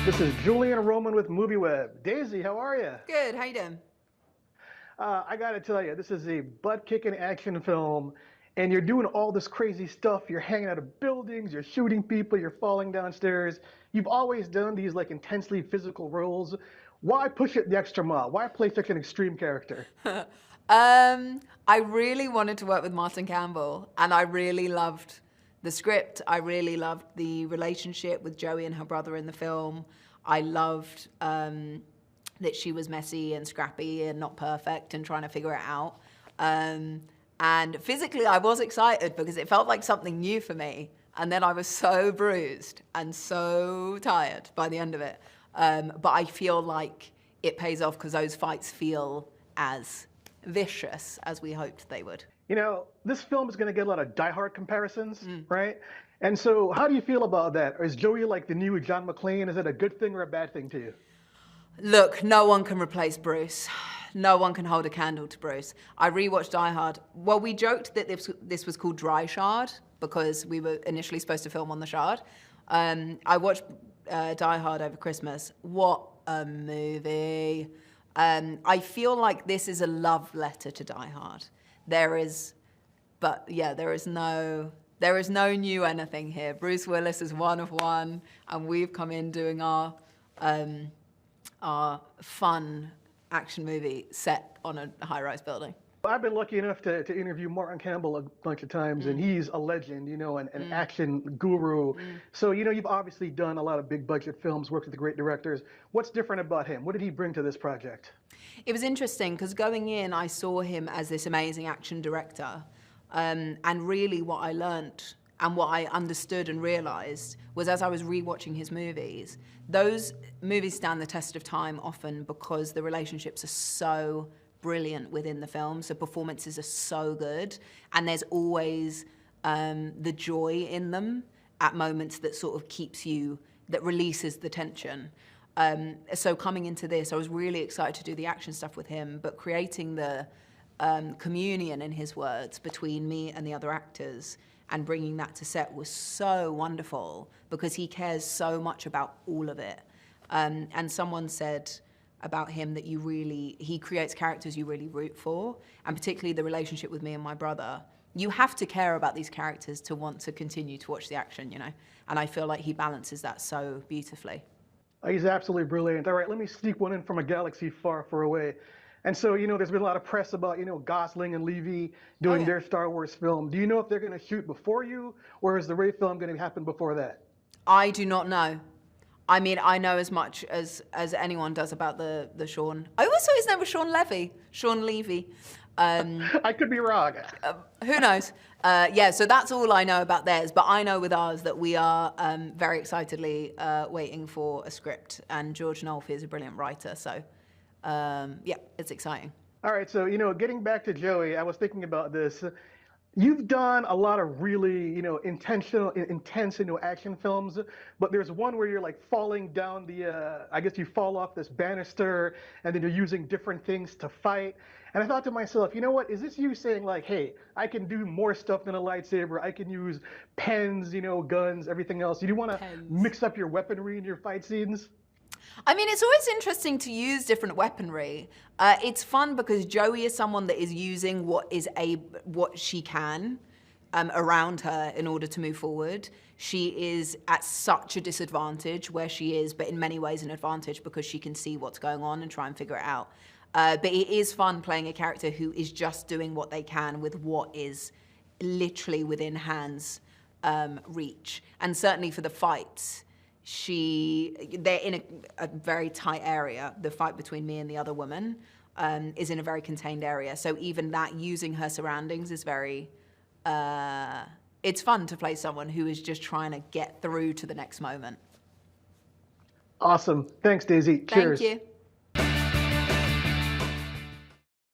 This is Julian Roman with MovieWeb. Daisy, how are you? Good, how you doing? I gotta tell you, this is a butt-kicking action film, and you're doing all this crazy stuff. You're hanging out of buildings, you're shooting people, you're falling downstairs. You've always done these like intensely physical roles. Why push it the extra mile? Why play such an extreme character? I really wanted to work with Martin Campbell, and I really loved the script. I really loved the relationship with Joey and her brother in the film. I loved that she was messy and scrappy and not perfect and trying to figure it out. And physically, I was excited because it felt like something new for me. And then I was so bruised and so tired by the end of it. But I feel like it pays off because those fights feel as vicious as we hoped they would. You know, this film is going to get a lot of Die Hard comparisons, right? And so how do you feel about that? Is Joey like the new John McClane? Is it a good thing or a bad thing to you? Look, no one can replace Bruce. No one can hold a candle to Bruce. I rewatched Die Hard. Well, we joked that this was called Dry Shard because we were initially supposed to film on the Shard. I watched Die Hard over Christmas. What a movie. I feel like this is a love letter to Die Hard. There is no new anything here. Bruce Willis is one of one, and we've come in doing our fun action movie set on a high-rise building. I've been lucky enough to interview Martin Campbell a bunch of times, and he's a legend, you know, an action guru. So, you know, you've obviously done a lot of big budget films, worked with great directors. What's different about him? What did he bring to this project? It was interesting because going in, I saw him as this amazing action director. And really what I learnt and what I understood and realized was as I was rewatching his movies, those movies stand the test of time often because the relationships are so brilliant within the film. So performances are so good. And there's always the joy in them at moments that sort of keeps you, that releases the tension. So coming into this, I was really excited to do the action stuff with him, but creating the communion, in his words, between me and the other actors and bringing that to set was so wonderful because he cares so much about all of it. And someone said about him that he creates characters you really root for, and particularly the relationship with me and my brother. You have to care about these characters to want to continue to watch the action, you know? And I feel like he balances that so beautifully. He's absolutely brilliant. All right, let me sneak one in from a galaxy far, far away. And so, you know, there's been a lot of press about, you know, Gosling and Levy doing their Star Wars film. Do you know if they're going to shoot before you, or is the Rey film going to happen before that? I do not know. I mean, I know as much as anyone does about the Sean. I always thought his name was Sean Levy. Sean Levy. I could be wrong. Who knows? Yeah, so that's all I know about theirs. But I know with ours that we are very excitedly waiting for a script. And George Nolfi is a brilliant writer. So, yeah, it's exciting. All right, so, you know, getting back to Joey, I was thinking about this. You've done a lot of really, you know, intense, you know, action films, but there's one where you're like falling down the, I guess you fall off this banister, and then you're using different things to fight. And I thought to myself, you know what, is this you saying like, hey, I can do more stuff than a lightsaber, I can use pens, you know, guns, everything else. You do want to mix up your weaponry in your fight scenes? I mean, it's always interesting to use different weaponry. It's fun because Joey is someone that is using what she can around her in order to move forward. She is at such a disadvantage where she is, but in many ways an advantage because she can see what's going on and try and figure it out. But it is fun playing a character who is just doing what they can with what is literally within hands reach. And certainly for the fights, they're in a very tight area. The fight between me and the other woman is in a very contained area. So even that, using her surroundings is very, it's fun to play someone who is just trying to get through to the next moment. Awesome. Thanks, Daisy. Cheers. Thank you.